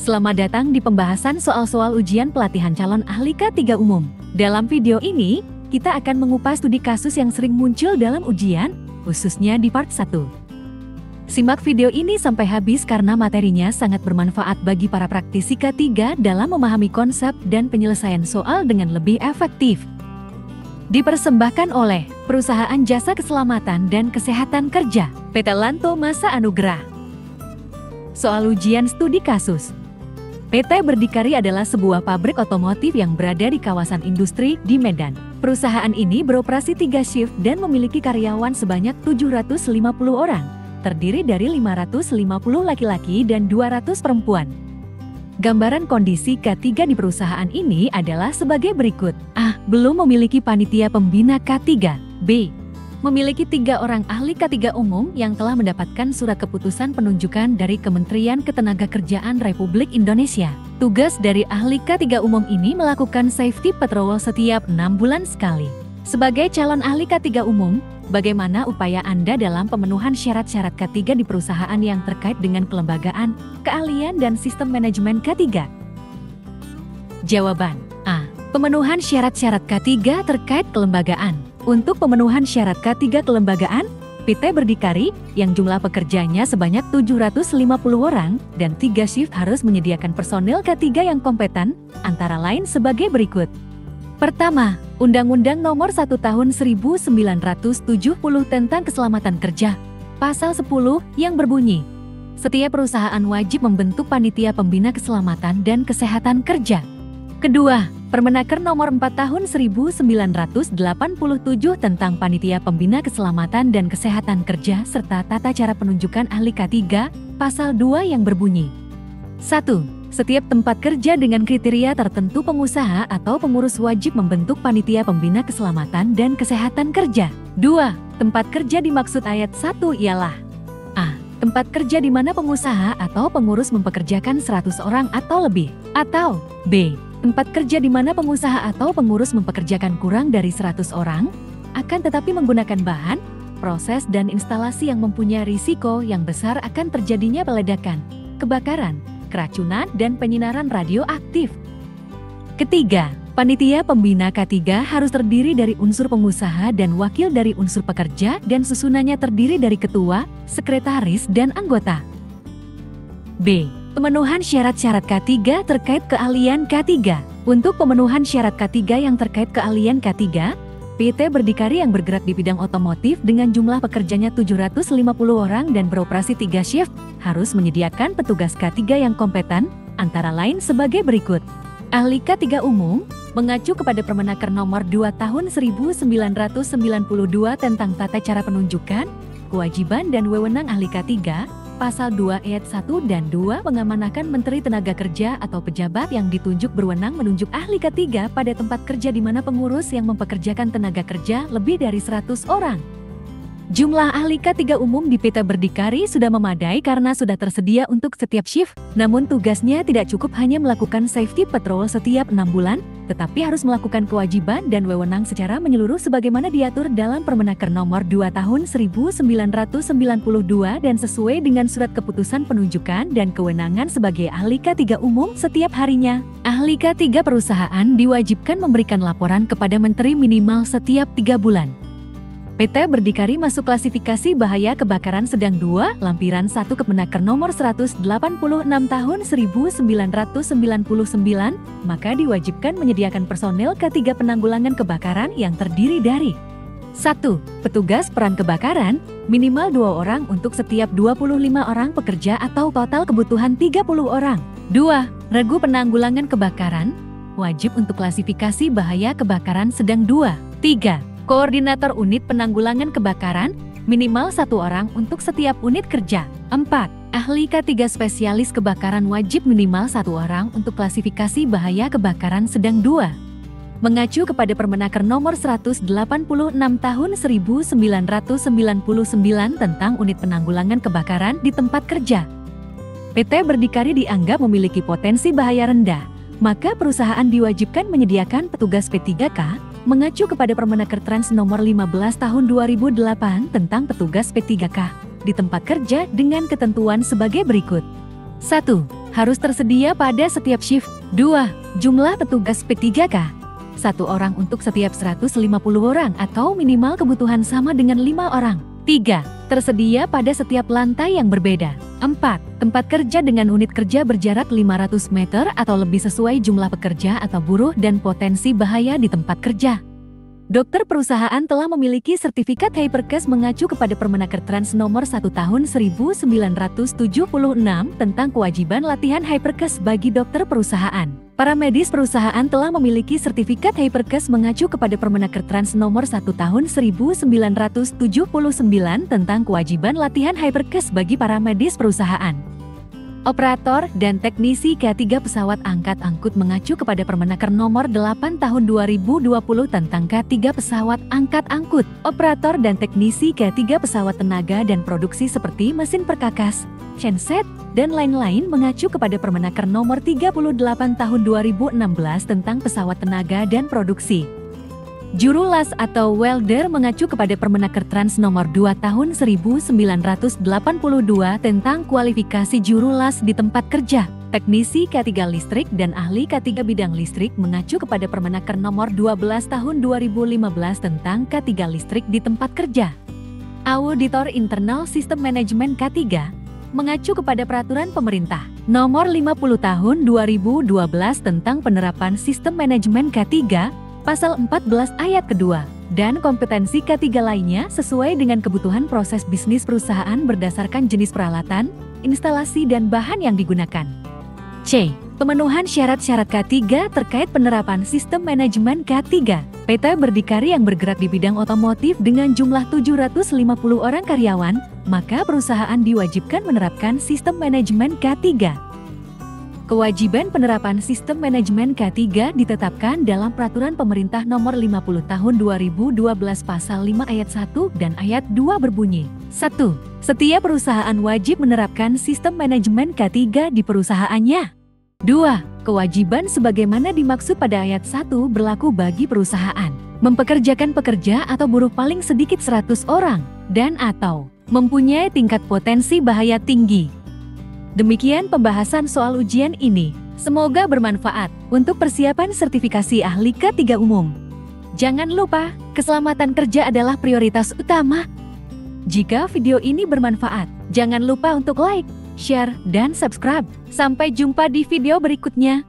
Selamat datang di pembahasan soal-soal ujian pelatihan calon ahli K3 umum. Dalam video ini, kita akan mengupas studi kasus yang sering muncul dalam ujian, khususnya di part 1. Simak video ini sampai habis karena materinya sangat bermanfaat bagi para praktisi K3 dalam memahami konsep dan penyelesaian soal dengan lebih efektif. Dipersembahkan oleh Perusahaan Jasa Keselamatan dan Kesehatan Kerja, PT Lanto Masa Anugrah. Soal ujian studi kasus. PT Berdikari adalah sebuah pabrik otomotif yang berada di kawasan industri di Medan. Perusahaan ini beroperasi 3 shift dan memiliki karyawan sebanyak 750 orang, terdiri dari 550 laki-laki dan 200 perempuan. Gambaran kondisi K3 di perusahaan ini adalah sebagai berikut. A. Belum memiliki panitia pembina K3. B. Memiliki 3 orang ahli K3 umum yang telah mendapatkan surat keputusan penunjukan dari Kementerian Ketenagakerjaan Republik Indonesia. Tugas dari ahli K3 umum ini melakukan safety patrol setiap 6 bulan sekali. Sebagai calon ahli K3 umum, bagaimana upaya Anda dalam pemenuhan syarat-syarat K3 di perusahaan yang terkait dengan kelembagaan, keahlian, dan sistem manajemen K3? Jawaban A. Pemenuhan syarat-syarat K3 terkait kelembagaan. Untuk pemenuhan syarat K3 kelembagaan, PT Berdikari yang jumlah pekerjanya sebanyak 750 orang dan 3 shift harus menyediakan personil K3 yang kompeten, antara lain sebagai berikut. Pertama, Undang-Undang Nomor 1 Tahun 1970 tentang Keselamatan Kerja, Pasal 10 yang berbunyi, setiap perusahaan wajib membentuk panitia pembina keselamatan dan kesehatan kerja. Kedua, Permenaker Nomor 4 Tahun 1987 tentang Panitia Pembina Keselamatan dan Kesehatan Kerja serta tata cara penunjukan ahli K3, Pasal 2 yang berbunyi. 1. Setiap tempat kerja dengan kriteria tertentu pengusaha atau pengurus wajib membentuk Panitia Pembina Keselamatan dan Kesehatan Kerja. 2. Tempat kerja dimaksud ayat 1 ialah A. Tempat kerja di mana pengusaha atau pengurus mempekerjakan 100 orang atau lebih. Atau B. Tempat kerja di mana pengusaha atau pengurus mempekerjakan kurang dari 100 orang, akan tetapi menggunakan bahan, proses, dan instalasi yang mempunyai risiko yang besar akan terjadinya peledakan, kebakaran, keracunan, dan penyinaran radioaktif. Ketiga, panitia pembina K3 harus terdiri dari unsur pengusaha dan wakil dari unsur pekerja dan susunannya terdiri dari ketua, sekretaris, dan anggota. B. Pemenuhan syarat-syarat K3 terkait keahlian K3. Untuk pemenuhan syarat K3 yang terkait keahlian K3, PT Berdikari yang bergerak di bidang otomotif dengan jumlah pekerjanya 750 orang dan beroperasi 3 shift, harus menyediakan petugas K3 yang kompeten, antara lain sebagai berikut. Ahli K3 umum, mengacu kepada Permenaker Nomor 2 Tahun 1992 tentang tata cara penunjukan, kewajiban dan wewenang ahli K3, Pasal 2 ayat 1 dan 2 mengamanahkan Menteri Tenaga Kerja atau pejabat yang ditunjuk berwenang menunjuk ahli K3 pada tempat kerja di mana pengurus yang mempekerjakan tenaga kerja lebih dari 100 orang. Jumlah ahli K3 umum di PT Berdikari sudah memadai karena sudah tersedia untuk setiap shift, namun tugasnya tidak cukup hanya melakukan safety patrol setiap 6 bulan, tetapi harus melakukan kewajiban dan wewenang secara menyeluruh sebagaimana diatur dalam Permenaker Nomor 2 Tahun 1992 dan sesuai dengan surat keputusan penunjukan dan kewenangan sebagai ahli K3 umum setiap harinya. Ahli K3 perusahaan diwajibkan memberikan laporan kepada Menteri minimal setiap 3 bulan. PT Berdikari masuk klasifikasi bahaya kebakaran sedang 2, lampiran 1 Kemenaker Nomor 186 Tahun 1999, maka diwajibkan menyediakan personel K3 penanggulangan kebakaran yang terdiri dari 1. Petugas peran kebakaran, minimal 2 orang untuk setiap 25 orang pekerja atau total kebutuhan 30 orang. 2. Regu penanggulangan kebakaran, wajib untuk klasifikasi bahaya kebakaran sedang 2. 3. Koordinator unit penanggulangan kebakaran, minimal 1 orang untuk setiap unit kerja. 4. Ahli K3 spesialis kebakaran wajib minimal 1 orang untuk klasifikasi bahaya kebakaran sedang 2. Mengacu kepada Permenaker Nomor 186 Tahun 1999 tentang unit penanggulangan kebakaran di tempat kerja, PT Berdikari dianggap memiliki potensi bahaya rendah, maka perusahaan diwajibkan menyediakan petugas P3K mengacu kepada Permenaker Trans Nomor 15 Tahun 2008 tentang petugas P3K di tempat kerja dengan ketentuan sebagai berikut. 1. harus tersedia pada setiap shift. 2. Jumlah petugas P3K. 1 orang untuk setiap 150 orang atau minimal kebutuhan sama dengan 5 orang. 3. Tersedia pada setiap lantai yang berbeda. 4. Tempat kerja dengan unit kerja berjarak 500 meter atau lebih sesuai jumlah pekerja atau buruh dan potensi bahaya di tempat kerja. Dokter perusahaan telah memiliki sertifikat Hypercase mengacu kepada Permenaker Trans Nomor 1 Tahun 1976 tentang kewajiban latihan Hypercase bagi dokter perusahaan. Para medis perusahaan telah memiliki sertifikat Hypercase mengacu kepada Permenaker Trans Nomor 1 Tahun 1979 tentang kewajiban latihan Hypercase bagi para medis perusahaan. Operator dan teknisi K3 pesawat angkat-angkut mengacu kepada Permenaker Nomor 8 Tahun 2020 tentang K3 pesawat angkat-angkut. Operator dan teknisi K3 pesawat tenaga dan produksi seperti mesin perkakas, genset, dan lain-lain mengacu kepada Permenaker Nomor 38 Tahun 2016 tentang pesawat tenaga dan produksi. Juru las atau welder mengacu kepada Permenaker Trans Nomor 2 Tahun 1982 tentang kualifikasi juru las di tempat kerja. Teknisi K3 listrik dan ahli K3 bidang listrik mengacu kepada Permenaker Nomor 12 Tahun 2015 tentang K3 listrik di tempat kerja. Auditor internal sistem manajemen K3 mengacu kepada Peraturan Pemerintah Nomor 50 Tahun 2012 tentang penerapan sistem manajemen K3, Pasal 14 ayat kedua, dan kompetensi K3 lainnya sesuai dengan kebutuhan proses bisnis perusahaan berdasarkan jenis peralatan, instalasi dan bahan yang digunakan. C. Pemenuhan syarat-syarat K3 terkait penerapan sistem manajemen K3. PT Berdikari yang bergerak di bidang otomotif dengan jumlah 750 orang karyawan, maka perusahaan diwajibkan menerapkan sistem manajemen K3. Kewajiban penerapan sistem manajemen K3 ditetapkan dalam Peraturan Pemerintah Nomor 50 Tahun 2012 Pasal 5 Ayat 1 dan Ayat 2 berbunyi. 1. Setiap perusahaan wajib menerapkan sistem manajemen K3 di perusahaannya. 2. Kewajiban sebagaimana dimaksud pada Ayat 1 berlaku bagi perusahaan mempekerjakan pekerja atau buruh paling sedikit 100 orang dan atau mempunyai tingkat potensi bahaya tinggi. Demikian pembahasan soal ujian ini. Semoga bermanfaat untuk persiapan sertifikasi ahli K3 umum. Jangan lupa, keselamatan kerja adalah prioritas utama. Jika video ini bermanfaat, jangan lupa untuk like, share, dan subscribe. Sampai jumpa di video berikutnya.